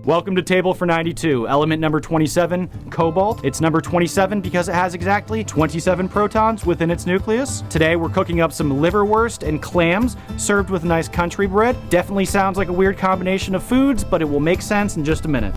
Welcome to Table for 92, element number 27, Cobalt. It's number 27 because it has exactly 27 protons within its nucleus. Today we're cooking up some liverwurst and clams served with nice country bread. Definitely sounds like a weird combination of foods, but it will make sense in just a minute.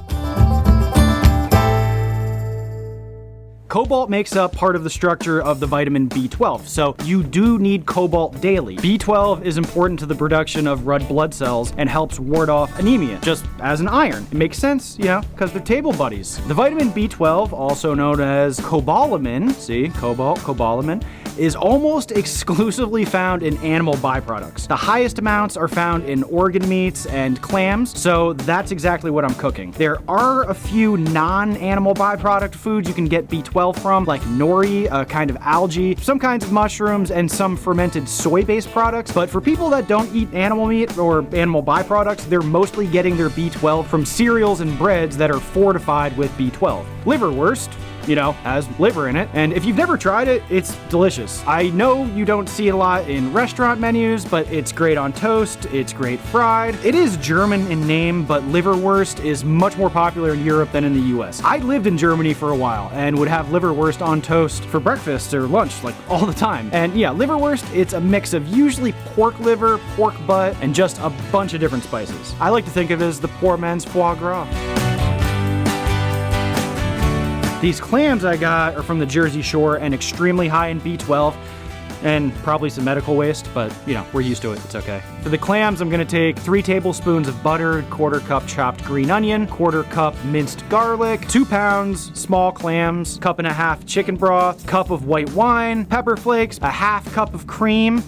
Cobalt makes up part of the structure of the vitamin B12, so you do need cobalt daily. B12 is important to the production of red blood cells and helps ward off anemia, just as an iron. It makes sense, you know, because they're table buddies. The vitamin B12, also known as cobalamin, see, cobalt, cobalamin, is almost exclusively found in animal byproducts. The highest amounts are found in organ meats and clams, so that's exactly what I'm cooking. There are a few non-animal byproduct foods you can get B12 from, like nori, a kind of algae, some kinds of mushrooms, and some fermented soy-based products. But for people that don't eat animal meat or animal byproducts, they're mostly getting their B12 from cereals and breads that are fortified with B12. Liverwurst, you know, has liver in it, and if you've never tried it, it's delicious. I know you don't see it a lot in restaurant menus, but it's great on toast, it's great fried. It is German in name, but liverwurst is much more popular in Europe than in the US. I lived in Germany for a while and would have liverwurst on toast for breakfast or lunch, like all the time. And yeah, liverwurst, it's a mix of usually pork liver, pork butt, and just a bunch of different spices. I like to think of it as the poor man's foie gras. These clams I got are from the Jersey Shore and extremely high in B12 and probably some medical waste, but you know, we're used to it, it's okay. For the clams, I'm gonna take 3 tablespoons of butter, 1/4 cup chopped green onion, 1/4 cup minced garlic, 2 pounds small clams, 1.5 cups chicken broth, cup of white wine, pepper flakes, a 1/2 cup of cream.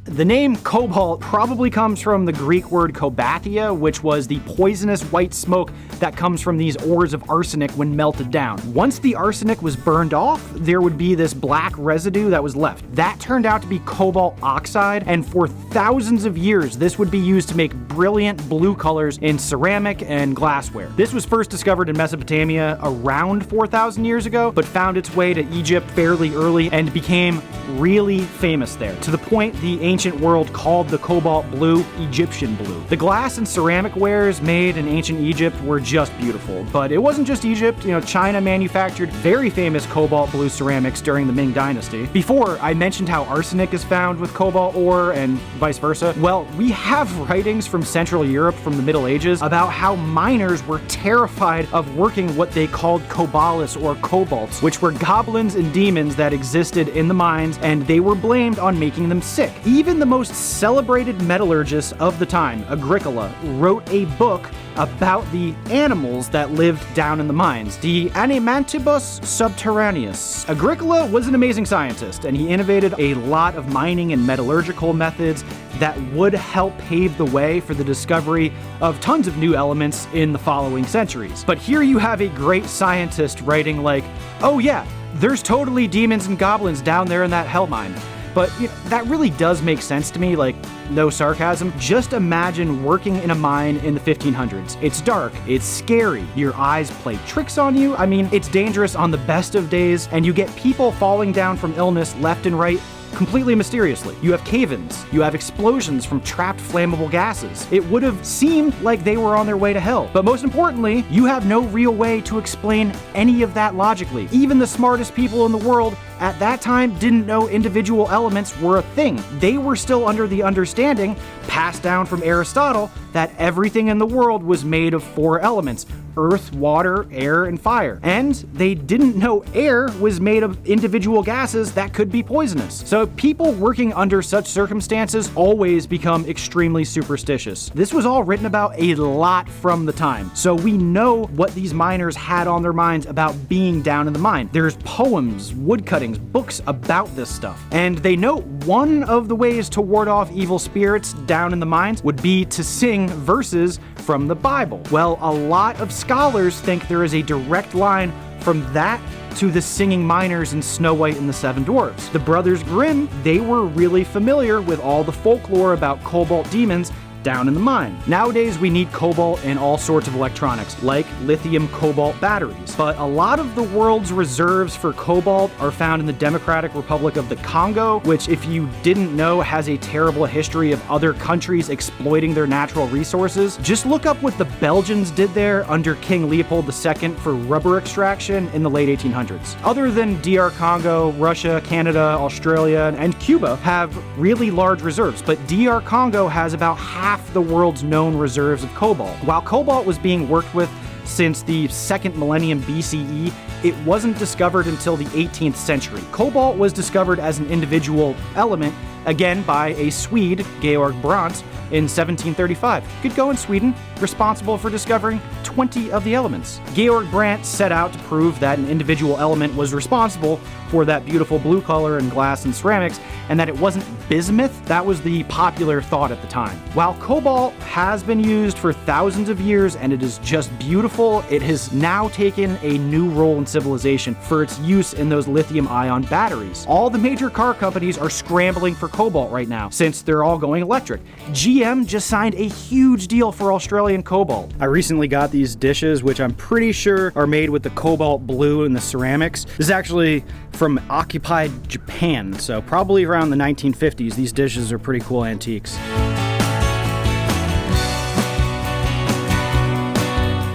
The name cobalt probably comes from the Greek word kobathia, which was the poisonous white smoke that comes from these ores of arsenic when melted down. Once the arsenic was burned off, there would be this black residue that was left. That turned out to be cobalt oxide, and for thousands of years, this would be used to make brilliant blue colors in ceramic and glassware. This was first discovered in Mesopotamia around 4,000 years ago, but found its way to Egypt fairly early and became really famous there, to the point the ancient world called the cobalt blue Egyptian blue. The glass and ceramic wares made in ancient Egypt were just beautiful, but it wasn't just Egypt. You know, China manufactured very famous cobalt blue ceramics during the Ming Dynasty. Before, I mentioned how arsenic is found with cobalt ore and vice versa. Well, we have writings from Central Europe from the Middle Ages about how miners were terrified of working what they called cobalts or cobalts, which were goblins and demons that existed in the mines, and they were blamed on making them sick. Even the most celebrated metallurgist of the time, Agricola, wrote a book about the animals that lived down in the mines, the Animantibus subterraneus. Agricola was an amazing scientist, and he innovated a lot of mining and metallurgical methods that would help pave the way for the discovery of tons of new elements in the following centuries. But here you have a great scientist writing like, oh yeah, there's totally demons and goblins down there in that hell mine. But you know, that really does make sense to me, like, no sarcasm. Just imagine working in a mine in the 1500s. It's dark, it's scary, your eyes play tricks on you. I mean, it's dangerous on the best of days, and you get people falling down from illness left and right completely mysteriously. You have cave-ins, you have explosions from trapped flammable gases. It would have seemed like they were on their way to hell. But most importantly, you have no real way to explain any of that logically. Even the smartest people in the world at that time didn't know individual elements were a thing. They were still under the understanding, passed down from Aristotle, that everything in the world was made of 4 elements: earth, water, air, and fire. And they didn't know air was made of individual gases that could be poisonous. So people working under such circumstances always become extremely superstitious. This was all written about a lot from the time. So we know what these miners had on their minds about being down in the mine. There's poems, woodcuttings, books about this stuff. And they note one of the ways to ward off evil spirits down in the mines would be to sing verses from the Bible. Well, a lot of scholars think there is a direct line from that to the singing miners in Snow White and the Seven Dwarfs. The Brothers Grimm, they were really familiar with all the folklore about cobalt demons, down in the mine. Nowadays, we need cobalt in all sorts of electronics, like lithium cobalt batteries. But a lot of the world's reserves for cobalt are found in the Democratic Republic of the Congo, which, if you didn't know, has a terrible history of other countries exploiting their natural resources. Just look up what the Belgians did there under King Leopold II for rubber extraction in the late 1800s. Other than DR Congo, Russia, Canada, Australia, and Cuba have really large reserves, but DR Congo has about half the world's known reserves of cobalt. While cobalt was being worked with since the 2nd millennium BCE, it wasn't discovered until the 18th century. Cobalt was discovered as an individual element, again by a Swede, Georg Brandt, in 1735. Good going, Sweden, responsible for discovering 20 of the elements. Georg Brandt set out to prove that an individual element was responsible for that beautiful blue color in glass and ceramics, and that it wasn't bismuth. That was the popular thought at the time. While cobalt has been used for thousands of years and it is just beautiful, it has now taken a new role in civilization for its use in those lithium-ion batteries. All the major car companies are scrambling for cobalt right now, since they're all going electric. GM just signed a huge deal for Australian cobalt. I recently got these dishes, which I'm pretty sure are made with the cobalt blue and the ceramics. This is actually from occupied Japan, so probably around the 1950s. These dishes are pretty cool antiques.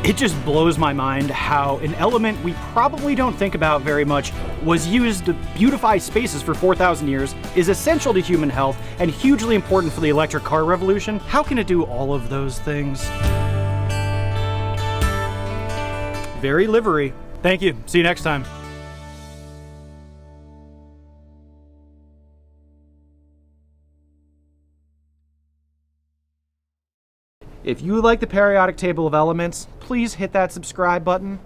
It just blows my mind how an element we probably don't think about very much was used to beautify spaces for 4,000 years, is essential to human health, and hugely important for the electric car revolution. How can it do all of those things? Very livery. Thank you. See you next time. If you like the periodic table of elements, please hit that subscribe button.